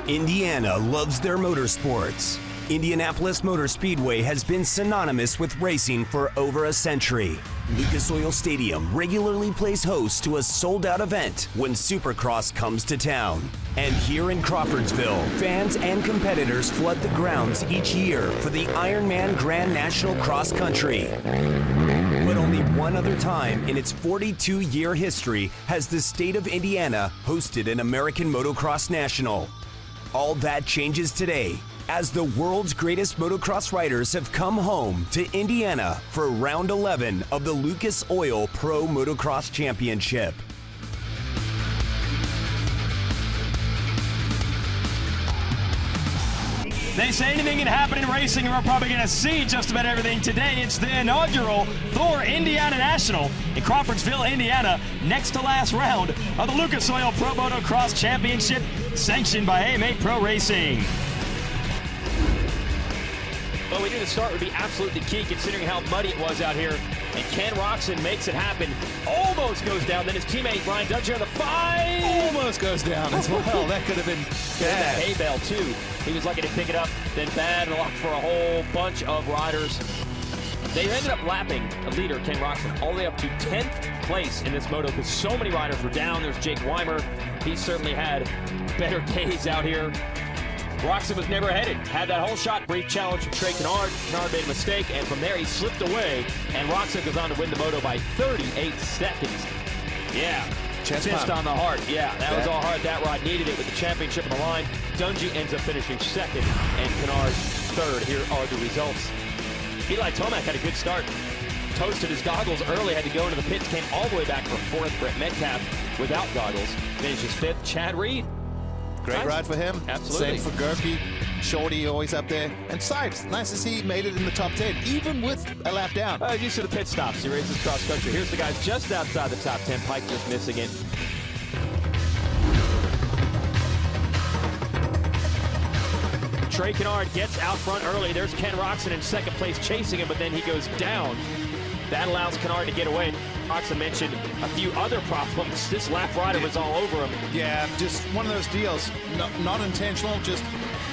Indiana loves their motorsports. Indianapolis Motor Speedway has been synonymous with racing for over a century. Lucas Oil Stadium regularly plays host to a sold-out event when Supercross comes to town. And here in Crawfordsville, fans and competitors flood the grounds each year for the Ironman Grand National Cross Country. But only one other time in its 42-year history has the state of Indiana hosted an American Motocross National. All that changes today as the world's greatest motocross riders have come home to Indiana for round 11 of the Lucas Oil Pro Motocross Championship. They say anything can happen in racing, and we're probably going to see just about everything today. It's the inaugural Thor Indiana National in Crawfordsville, Indiana, next to last round of the Lucas Oil Pro Motocross Championship, sanctioned by AMA Pro Racing. Well, we knew the start would be absolutely key considering how muddy it was out here. And Ken Roczen makes it happen. Almost goes down. Then his teammate, Brian Dungey on the 5. Almost goes down as well. That could have been bad. Hay bale, too. He was lucky to pick it up. Then bad luck for a whole bunch of riders. They ended up lapping a leader, Ken Roczen, all the way up to 10th place in this moto because so many riders were down. There's Jake Weimer. He certainly had better days out here. Roczen was never headed. Had that whole shot, brief challenge from Trey CANARD. CANARD made a mistake, and from there he slipped away, and Roczen goes on to win the moto by 38 seconds. Yeah, Chest fist pump. on the heart. Yeah, that was all hard. That ride needed it with the championship on the line. Dungey ends up finishing second, and CANARD third. Here are the results. Eli Tomac had a good start. Toasted his goggles early, had to go into the pits, came all the way back for fourth. Brett Metcalf without goggles finishes fifth. Chad Reed. great ride for him. Absolutely. Same for Gerke. Shorty always up there. And Sipes, nice to see he made it in the top 10, even with a lap down. Used to the pit stops. He races cross country. Here's the guys just outside the top 10. Pike just missing it. Trey CANARD gets out front early. There's Ken Roczen in second place chasing him, but then he goes down. That allows CANARD to get away. Roczen mentioned a few other problems. This lap rider was all over him. Yeah, just one of those deals. Not intentional, just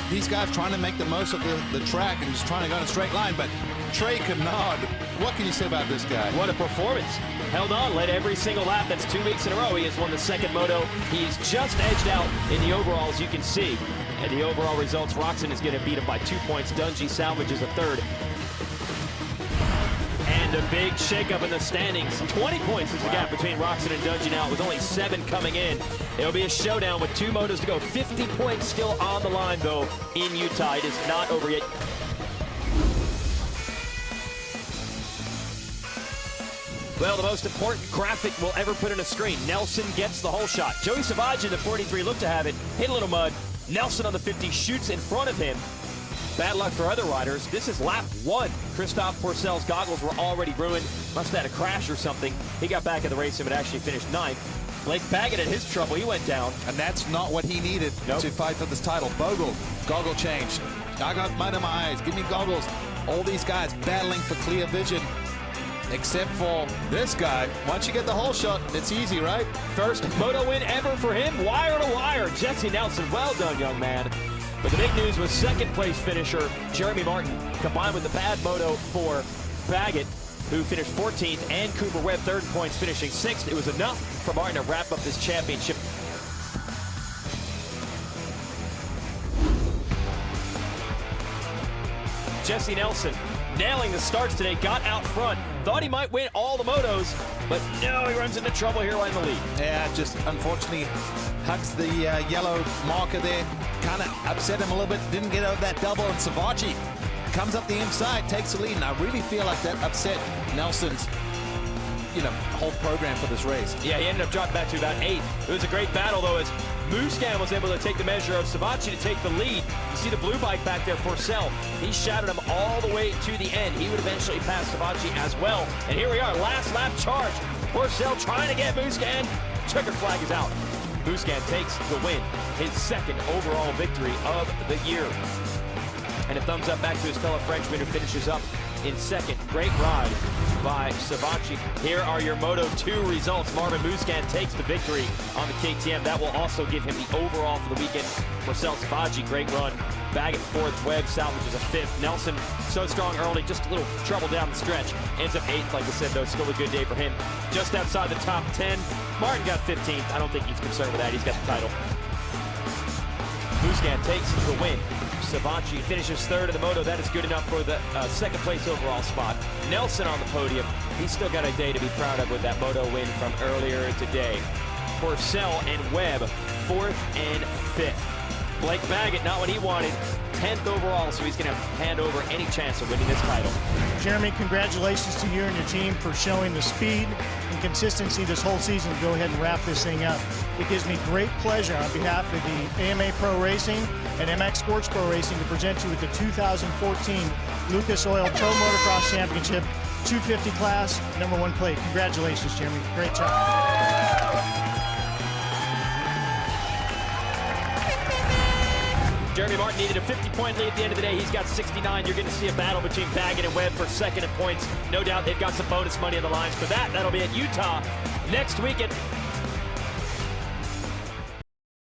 these guys trying to make the most of the track and just trying to go in a straight line. But Trey CANARD, what can you say about this guy? What a performance. Held on, led every single lap. That's 2 weeks in a row. He has won the second moto. He's just edged out in the overalls, you can see. And the overall results, Roczen is going to beat him by 2 points. Dungey salvages a third. And a big shakeup in the standings. 20 points is the gap between Roczen and Dungey now. It was only 7 coming in. It'll be a showdown with 2 motos to go. 50 points still on the line, though, in Utah. It is not over yet. Well, the most important graphic we'll ever put in a screen. Nelson gets the whole shot. Joey Savage in the 43 looked to have it. Hit a little mud. Nelson on the 50 shoots in front of him. Bad luck for other riders. This is lap 1. Christophe Pourcel's goggles were already ruined. Must have had a crash or something. He got back in the race and actually finished 9th. Blake Baggett had his trouble. He went down. And that's not what he needed to fight for this title. Bogle, goggle change. I got mud in my eyes. Give me goggles. All these guys battling for clear vision. Except for this guy. Once you get the whole shot, it's easy, right? First moto win ever for him. Wire to wire. Jesse Nelson, well done, young man. But the big news was second place finisher Jeremy Martin, combined with the bad moto for Baggett, who finished 14th, and Cooper Webb, third points, finishing 6th. It was enough for Martin to wrap up this championship. Jesse Nelson nailing the starts today, got out front, thought he might win all the motos, but no, he runs into trouble here right in the lead. Yeah, just unfortunately hugs the yellow marker there. Kind of upset him a little bit. Didn't get out that double, and Savacci comes up the inside, takes the lead, and I really feel like that upset Nelson's, whole program for this race. Yeah, he ended up dropping back to about 8th. It was a great battle, though, as Musquin was able to take the measure of Savacci to take the lead. You see the blue bike back there, Pourcel. He shouted him all the way to the end. He would eventually pass Savacci as well. And here we are, last lap charge. Pourcel trying to get Musquin. Checkered flag is out. Musquin takes the win, his second overall victory of the year. And a thumbs up back to his fellow Frenchman who finishes up in second. Great ride by Savatgy. Here are your Moto 2 results. Marvin Musquin takes the victory on the KTM. That will also give him the overall for the weekend. Marcel Savatgy, great run. Baggett fourth, Webb salvages a fifth. Nelson, so strong early, just a little trouble down the stretch. Ends up eighth, like I said, though, still a good day for him. Just outside the top 10. Martin got 15th. I don't think he's concerned with that. He's got the title. Musquin takes the win. Savatgy finishes third in the Moto. That is good enough for the second place overall spot. Nelson on the podium. He's still got a day to be proud of with that Moto win from earlier today. Purcell and Webb, fourth and fifth. Blake Baggett, not what he wanted, 10th overall, so he's going to hand over any chance of winning this title. Jeremy, congratulations to you and your team for showing the speed and consistency this whole season to go ahead and wrap this thing up. It gives me great pleasure on behalf of the AMA Pro Racing and MX Sports Pro Racing to present you with the 2014 Lucas Oil Pro Motocross Championship 250 class, #1 plate. Congratulations, Jeremy. Great job. Jeremy Martin needed a 50-point lead at the end of the day. He's got 69. You're going to see a battle between Baggett and Webb for second in points. No doubt they've got some bonus money on the lines for that. That'll be at Utah next weekend.